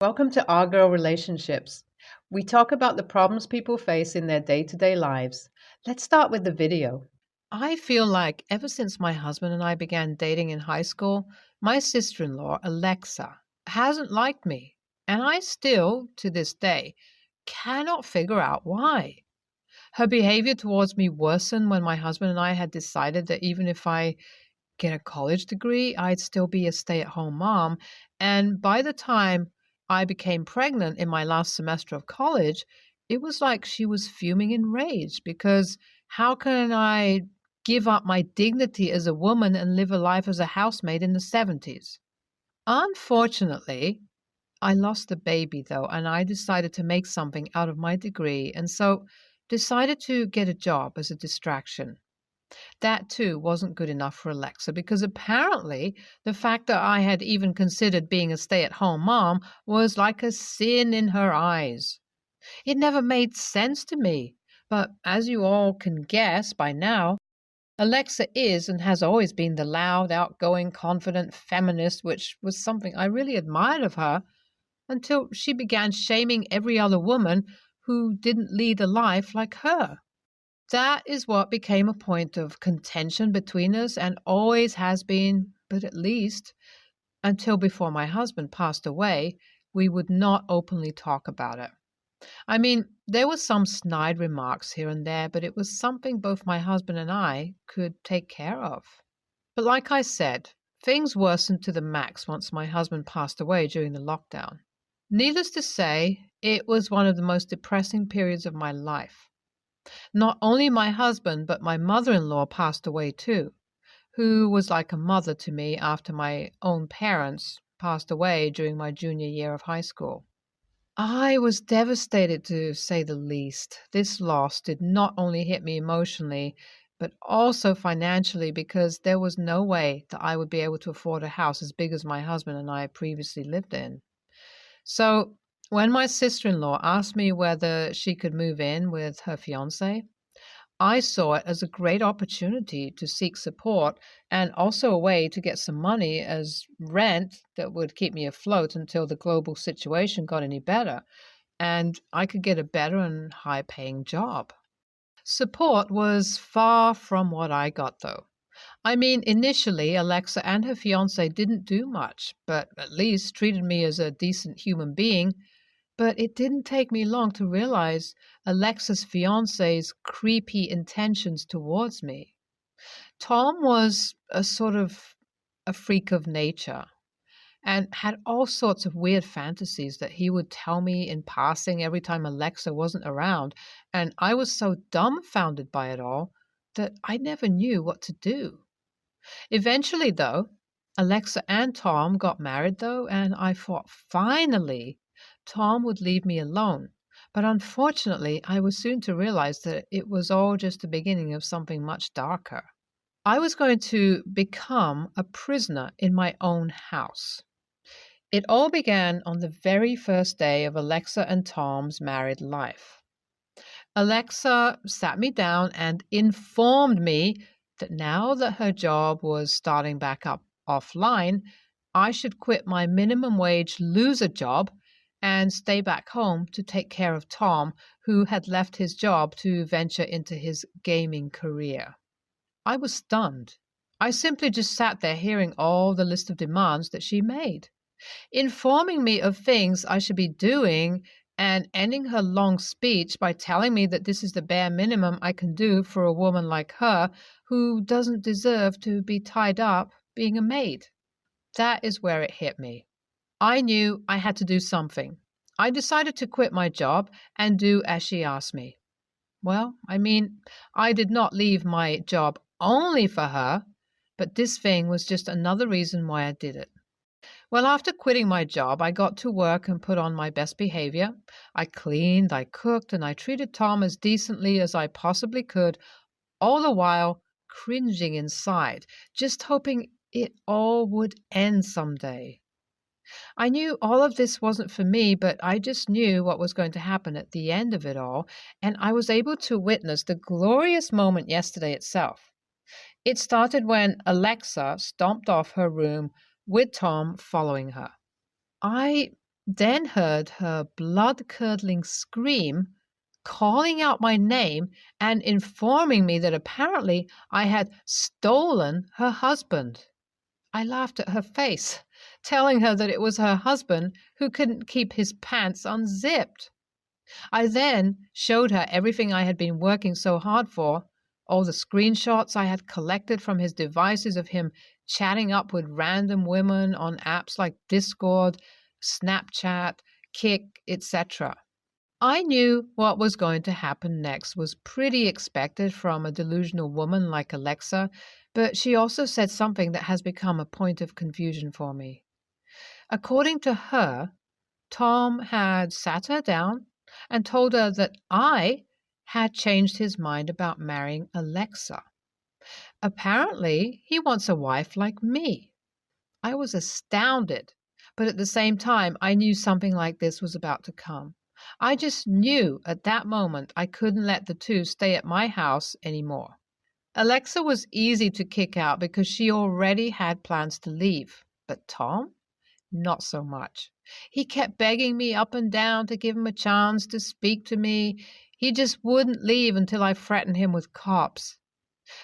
Welcome to Our Girl Relationships. We talk about the problems people face in their day to day lives. Let's start with the video. I feel like ever since my husband and I began dating in high school, my sister in law, Alexa, hasn't liked me. And I still, to this day, cannot figure out why. Her behavior towards me worsened when my husband and I had decided that even if I get a college degree, I'd still be a stay at home mom. And by the time I became pregnant in my last semester of college, it was like she was fuming in rage because how can I give up my dignity as a woman and live a life as a housemaid in the 70s? Unfortunately, I lost the baby though, and I decided to make something out of my degree, and so decided to get a job as a distraction. That too wasn't good enough for Alexa because apparently the fact that I had even considered being a stay at home mom was like a sin in her eyes. It never made sense to me, but as you all can guess by now, Alexa is and has always been the loud, outgoing, confident feminist, which was something I really admired of her until she began shaming every other woman who didn't lead a life like her. That is what became a point of contention between us and always has been, but at least until before my husband passed away, we would not openly talk about it. I mean, there were some snide remarks here and there, but it was something both my husband and I could take care of. But like I said, things worsened to the max once my husband passed away during the lockdown. Needless to say, it was one of the most depressing periods of my life. Not only my husband, but my mother in law passed away too, who was like a mother to me after my own parents passed away during my junior year of high school. I was devastated to say the least. This loss did not only hit me emotionally, but also financially because there was no way that I would be able to afford a house as big as my husband and I previously lived in. So when my sister in law asked me whether she could move in with her fiance, I saw it as a great opportunity to seek support and also a way to get some money as rent that would keep me afloat until the global situation got any better and I could get a better and high paying job. Support was far from what I got though. I mean, initially, Alexa and her fiance didn't do much, but at least treated me as a decent human being. But it didn't take me long to realize Alexa's fiance's creepy intentions towards me. Tom was a sort of a freak of nature and had all sorts of weird fantasies that he would tell me in passing every time Alexa wasn't around. And I was so dumbfounded by it all that I never knew what to do. Eventually, though, Alexa and Tom got married, though, and I thought finally Tom would leave me alone. But unfortunately, I was soon to realize that it was all just the beginning of something much darker. I was going to become a prisoner in my own house. It all began on the very first day of Alexa and Tom's married life. Alexa sat me down and informed me that now that her job was starting back up offline, I should quit my minimum wage loser job and stay back home to take care of Tom, who had left his job to venture into his gaming career. I was stunned. I simply just sat there hearing all the list of demands that she made, informing me of things I should be doing and ending her long speech by telling me that this is the bare minimum I can do for a woman like her who doesn't deserve to be tied up being a maid. That is where it hit me. I knew I had to do something. I decided to quit my job and do as she asked me. Well, I mean, I did not leave my job only for her, but this thing was just another reason why I did it. Well, after quitting my job, I got to work and put on my best behavior. I cleaned, I cooked, and I treated Tom as decently as I possibly could, all the while cringing inside, just hoping it all would end someday. I knew all of this wasn't for me, but I just knew what was going to happen at the end of it all, and I was able to witness the glorious moment yesterday itself. It started when Alexa stomped off her room with Tom following her. I then heard her blood-curdling scream, calling out my name and informing me that apparently I had stolen her husband. I laughed at her face, telling her that it was her husband who couldn't keep his pants unzipped. I then showed her everything I had been working so hard for, all the screenshots I had collected from his devices of him chatting up with random women on apps like Discord, Snapchat, Kick, etc. I knew what was going to happen next was pretty expected from a delusional woman like Alexa, but she also said something that has become a point of confusion for me. According to her, Tom had sat her down and told her that I had changed his mind about marrying Alexa. Apparently, he wants a wife like me. I was astounded, but at the same time, I knew something like this was about to come. I just knew at that moment I couldn't let the two stay at my house anymore. Alexa was easy to kick out because she already had plans to leave, but Tom? Not so much. He kept begging me up and down to give him a chance to speak to me. He just wouldn't leave until I threatened him with cops.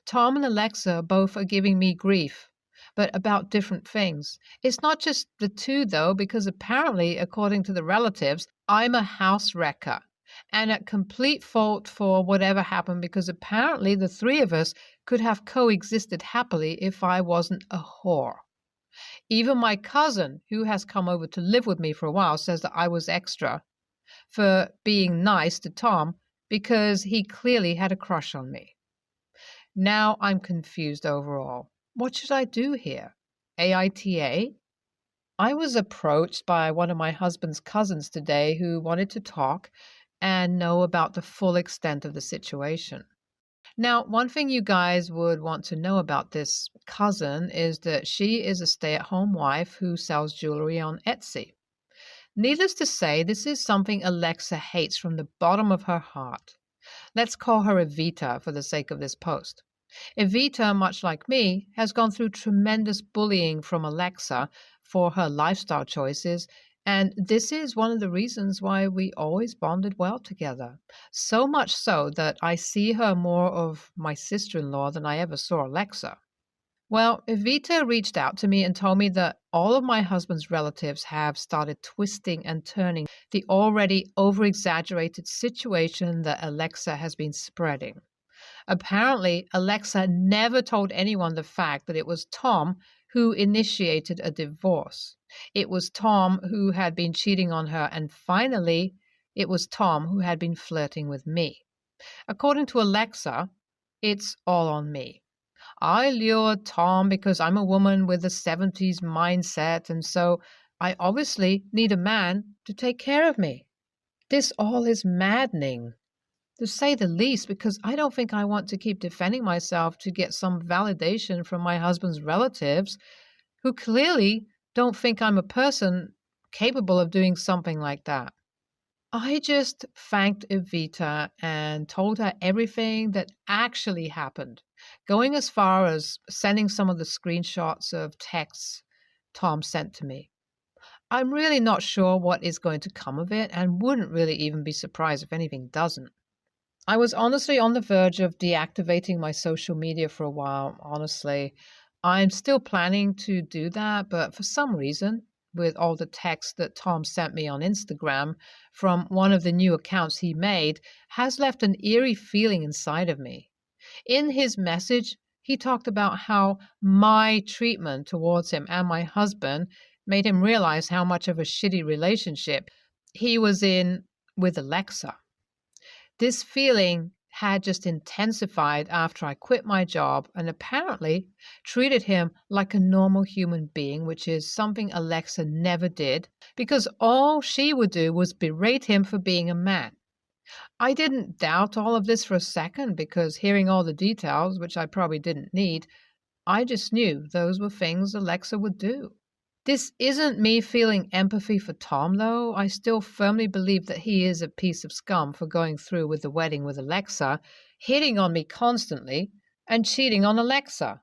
Tom and Alexa both are giving me grief, but about different things. It's not just the two, though, because apparently, according to the relatives, I'm a house wrecker and at complete fault for whatever happened because apparently the three of us could have coexisted happily if I wasn't a whore. Even my cousin, who has come over to live with me for a while, says that I was extra for being nice to Tom because he clearly had a crush on me. Now I'm confused overall. What should I do here? AITA? I was approached by one of my husband's cousins today who wanted to talk and know about the full extent of the situation. Now, one thing you guys would want to know about this cousin is that she is a stay-at-home wife who sells jewelry on Etsy. Needless to say, this is something Alexa hates from the bottom of her heart. Let's call her Evita for the sake of this post. Evita, much like me, has gone through tremendous bullying from Alexa for her lifestyle choices, and this is one of the reasons why we always bonded well together. So much so that I see her more of my sister-in-law than I ever saw Alexa. Well, Evita reached out to me and told me that all of my husband's relatives have started twisting and turning the already over-exaggerated situation that Alexa has been spreading. Apparently, Alexa never told anyone the fact that it was Tom who initiated a divorce. It was Tom who had been cheating on her, and finally, it was Tom who had been flirting with me. According to Alexa, it's all on me. I lured Tom because I'm a woman with a 70s mindset, and so I obviously need a man to take care of me. This all is maddening, to say the least, because I don't think I want to keep defending myself to get some validation from my husband's relatives, who clearly don't think I'm a person capable of doing something like that. I just thanked Evita and told her everything that actually happened, going as far as sending some of the screenshots of texts Tom sent to me. I'm really not sure what is going to come of it and wouldn't really even be surprised if anything doesn't. I was honestly on the verge of deactivating my social media for a while, honestly. I'm still planning to do that, but for some reason, with all the text that Tom sent me on Instagram from one of the new accounts he made, has left an eerie feeling inside of me. In his message, he talked about how my treatment towards him and my husband made him realize how much of a shitty relationship he was in with Alexa. This feeling had just intensified after I quit my job and apparently treated him like a normal human being, which is something Alexa never did, because all she would do was berate him for being a man. I didn't doubt all of this for a second because hearing all the details, which I probably didn't need, I just knew those were things Alexa would do. This isn't me feeling empathy for Tom, though. I still firmly believe that he is a piece of scum for going through with the wedding with Alexa, hitting on me constantly, and cheating on Alexa.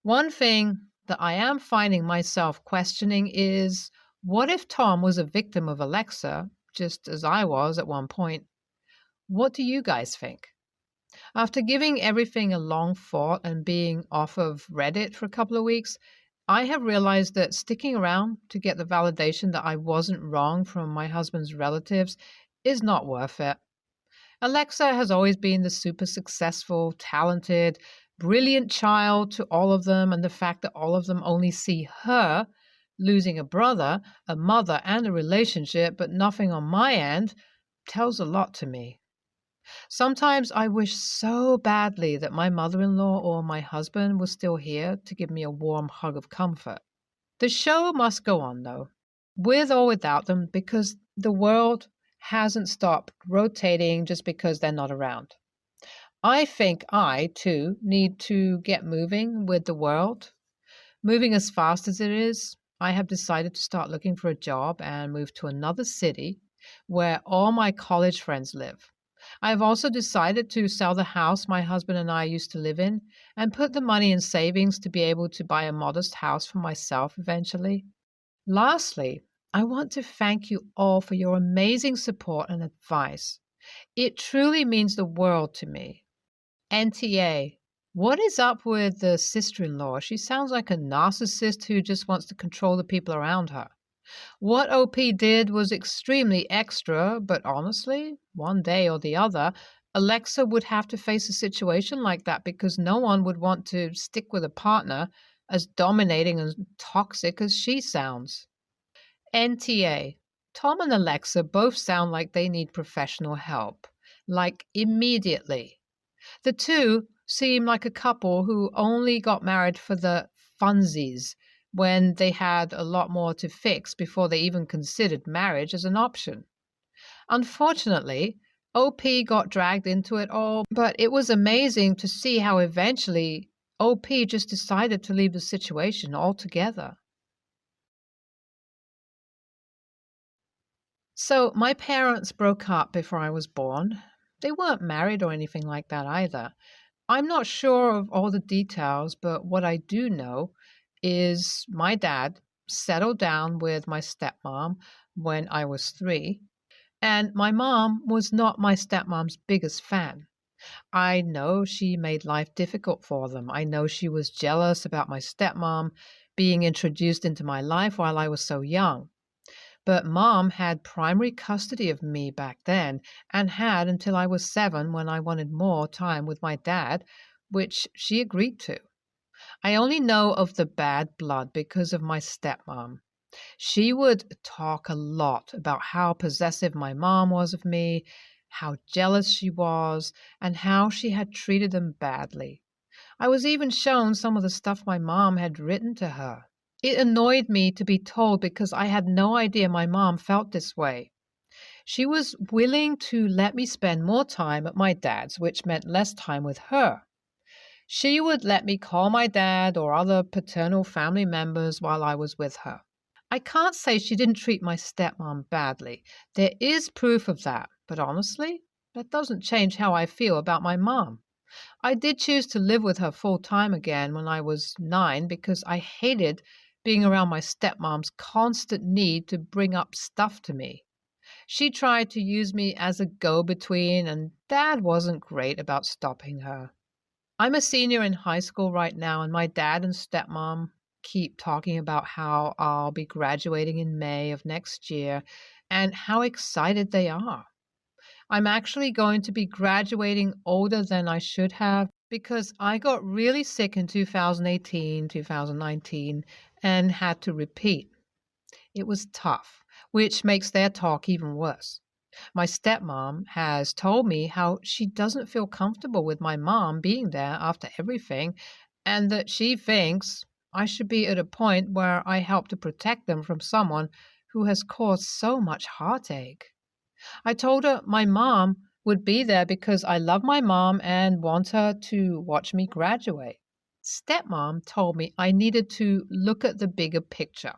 One thing that I am finding myself questioning is What if Tom was a victim of Alexa, just as I was at one point? What do you guys think? After giving everything a long thought and being off of Reddit for a couple of weeks, I have realized that sticking around to get the validation that I wasn't wrong from my husband's relatives is not worth it. Alexa has always been the super successful, talented, brilliant child to all of them, and the fact that all of them only see her losing a brother, a mother, and a relationship, but nothing on my end, tells a lot to me. Sometimes I wish so badly that my mother in law or my husband was still here to give me a warm hug of comfort. The show must go on, though, with or without them, because the world hasn't stopped rotating just because they're not around. I think I, too, need to get moving with the world. Moving as fast as it is, I have decided to start looking for a job and move to another city where all my college friends live. I have also decided to sell the house my husband and I used to live in and put the money in savings to be able to buy a modest house for myself eventually. Lastly, I want to thank you all for your amazing support and advice. It truly means the world to me. NTA, what is up with the sister-in-law? She sounds like a narcissist who just wants to control the people around her. What OP did was extremely extra, but honestly, one day or the other, Alexa would have to face a situation like that because no one would want to stick with a partner as dominating and toxic as she sounds. NTA. Tom and Alexa both sound like they need professional help, like immediately. The two seem like a couple who only got married for the funsies when they had a lot more to fix before they even considered marriage as an option. Unfortunately, OP got dragged into it all, but it was amazing to see how eventually OP just decided to leave the situation altogether. So, my parents broke up before I was born. They weren't married or anything like that either. I'm not sure of all the details, but what I do know is my dad settled down with my stepmom when I was 3, and my mom was not my stepmom's biggest fan. I know she made life difficult for them. I know she was jealous about my stepmom being introduced into my life while I was so young. But mom had primary custody of me back then and had until I was 7 when I wanted more time with my dad, which she agreed to. I only know of the bad blood because of my stepmom. She would talk a lot about how possessive my mom was of me, how jealous she was, and how she had treated them badly. I was even shown some of the stuff my mom had written to her. It annoyed me to be told because I had no idea my mom felt this way. She was willing to let me spend more time at my dad's, which meant less time with her. She would let me call my dad or other paternal family members while I was with her. I can't say she didn't treat my stepmom badly. There is proof of that, but honestly, that doesn't change how I feel about my mom. I did choose to live with her full time again when I was 9 because I hated being around my stepmom's constant need to bring up stuff to me. She tried to use me as a go-between, and Dad wasn't great about stopping her. I'm a senior in high school right now, and my dad and stepmom keep talking about how I'll be graduating in May of next year and how excited they are. I'm actually going to be graduating older than I should have because I got really sick in 2018, 2019, and had to repeat. It was tough, which makes their talk even worse. My stepmom has told me how she doesn't feel comfortable with my mom being there after everything, and that she thinks I should be at a point where I help to protect them from someone who has caused so much heartache. I told her my mom would be there because I love my mom and want her to watch me graduate. Stepmom told me I needed to look at the bigger picture.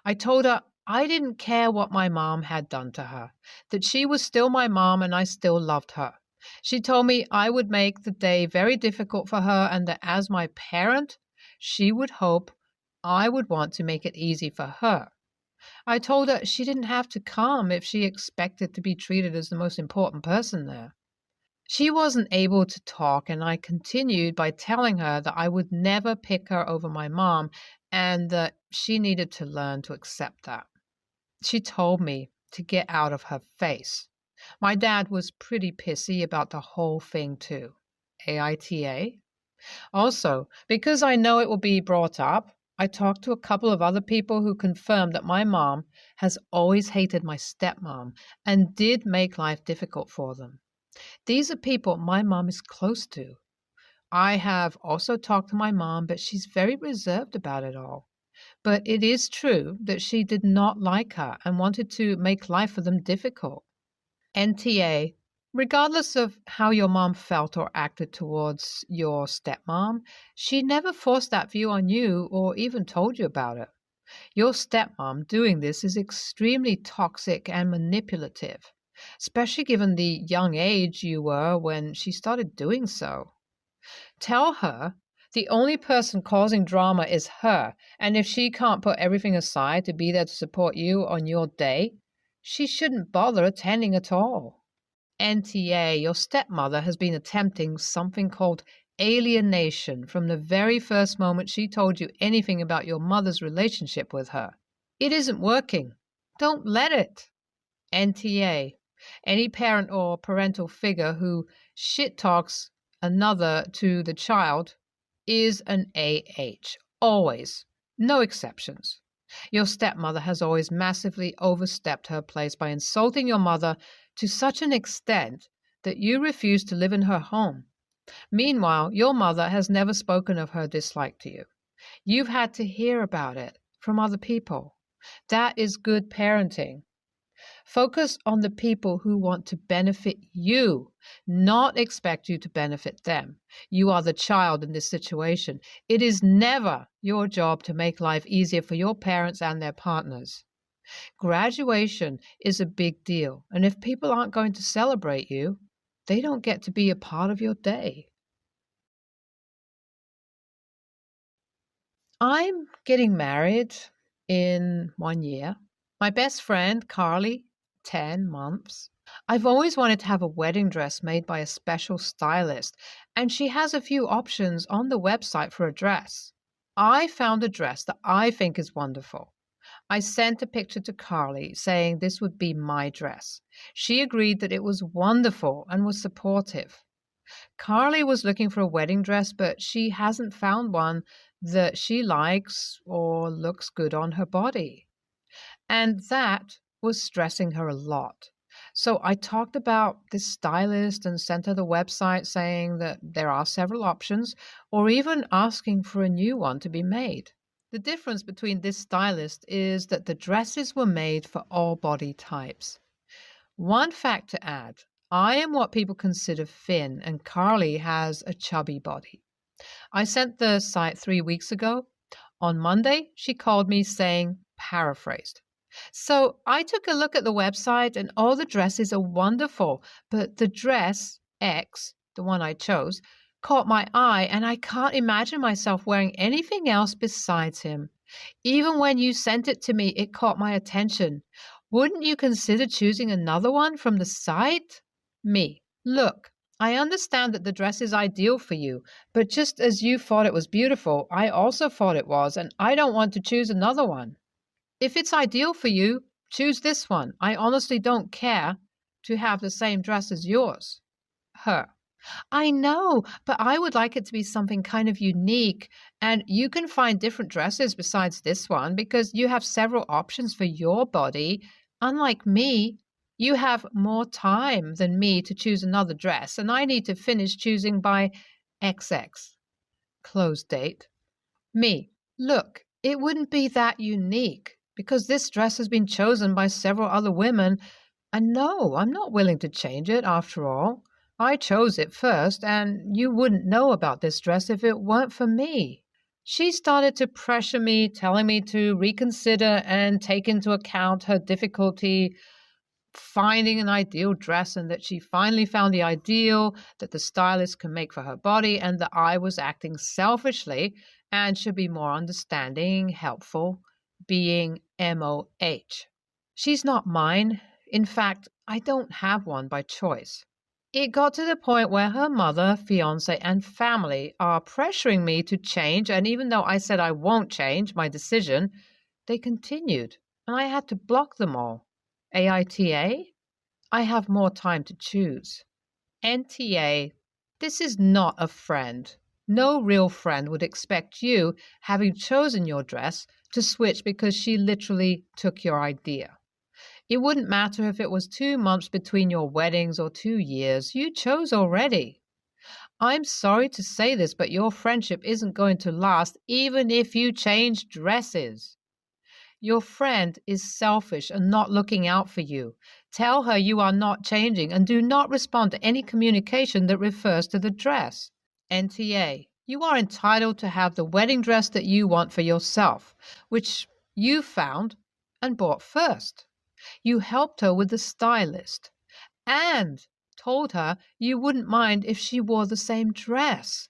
I told her I didn't care what my mom had done to her, that she was still my mom and I still loved her. She told me I would make the day very difficult for her and that as my parent, she would hope I would want to make it easy for her. I told her she didn't have to come if she expected to be treated as the most important person there. She wasn't able to talk, and I continued by telling her that I would never pick her over my mom and that she needed to learn to accept that. She told me to get out of her face. My dad was pretty pissy about the whole thing, too. AITA? Also, because I know it will be brought up, I talked to a couple of other people who confirmed that my mom has always hated my stepmom and did make life difficult for them. These are people my mom is close to. I have also talked to my mom, but she's very reserved about it all. But it is true that she did not like her and wanted to make life for them difficult. NTA, regardless of how your mom felt or acted towards your stepmom, she never forced that view on you or even told you about it. Your stepmom doing this is extremely toxic and manipulative, especially given the young age you were when she started doing so. Tell her the only person causing drama is her, and if she can't put everything aside to be there to support you on your day, she shouldn't bother attending at all. NTA, your stepmother has been attempting something called alienation from the very first moment she told you anything about your mother's relationship with her. It isn't working. Don't let it. NTA, any parent or parental figure who shit talks another to the child is an AH. Always. No exceptions. Your stepmother has always massively overstepped her place by insulting your mother to such an extent that you refuse to live in her home. Meanwhile, your mother has never spoken of her dislike to you. You've had to hear about it from other people. That is good parenting. Focus on the people who want to benefit you, not expect you to benefit them. You are the child in this situation. It is never your job to make life easier for your parents and their partners. Graduation is a big deal, and if people aren't going to celebrate you, they don't get to be a part of your day. I'm getting married in 1 year. My best friend, Carly, 10 months. I've always wanted to have a wedding dress made by a special stylist, and she has a few options on the website for a dress. I found a dress that I think is wonderful. I sent a picture to Carly saying this would be my dress. She agreed that it was wonderful and was supportive. Carly was looking for a wedding dress, but she hasn't found one that she likes or looks good on her body. And that was stressing her a lot. So I talked about this stylist and sent her the website saying that there are several options, or even asking for a new one to be made. The difference between this stylist is that the dresses were made for all body types. One fact to add, I am what people consider thin, and Carly has a chubby body. I sent the site 3 weeks ago. On Monday, she called me saying, paraphrased. So I took a look at the website and all the dresses are wonderful, but the dress, X, the one I chose, caught my eye and I can't imagine myself wearing anything else besides him. Even when you sent it to me, it caught my attention. Wouldn't you consider choosing another one from the site? Me. Look, I understand that the dress is ideal for you, but just as you thought it was beautiful, I also thought it was, and I don't want to choose another one. If it's ideal for you, choose this one. I honestly don't care to have the same dress as yours. Her. I know, but I would like it to be something kind of unique, and you can find different dresses besides this one because you have several options for your body. Unlike me, you have more time than me to choose another dress, and I need to finish choosing by XX. Close date. Me. Look, it wouldn't be that unique because this dress has been chosen by several other women, and no, I'm not willing to change it after all. I chose it first, and you wouldn't know about this dress if it weren't for me. She started to pressure me, telling me to reconsider and take into account her difficulty finding an ideal dress, and that she finally found the ideal that the stylist can make for her body, and that I was acting selfishly and should be more understanding, helpful. being MOH. She's not mine. In fact, I don't have one by choice. It got to the point where her mother, fiance, and family are pressuring me to change, and even though I said I won't change my decision, they continued, and I had to block them all. AITA? I have more time to choose. NTA? This is not a friend. No real friend would expect you, having chosen your dress, to switch because she literally took your idea. It wouldn't matter if it was 2 months between your weddings or 2 years. You chose already. I'm sorry to say this, but your friendship isn't going to last even if you change dresses. Your friend is selfish and not looking out for you. Tell her you are not changing and do not respond to any communication that refers to the dress. NTA. You are entitled to have the wedding dress that you want for yourself, which you found and bought first. You helped her with the stylist and told her you wouldn't mind if she wore the same dress.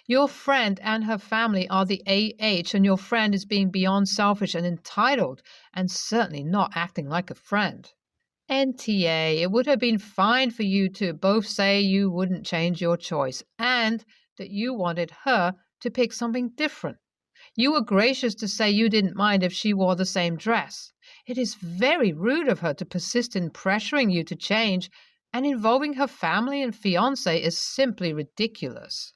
Your friend and her family are the AH, and your friend is being beyond selfish and entitled and certainly not acting like a friend. NTA, it would have been fine for you to both say you wouldn't change your choice and that you wanted her to pick something different. You were gracious to say you didn't mind if she wore the same dress. It is very rude of her to persist in pressuring you to change, and involving her family and fiancé is simply ridiculous.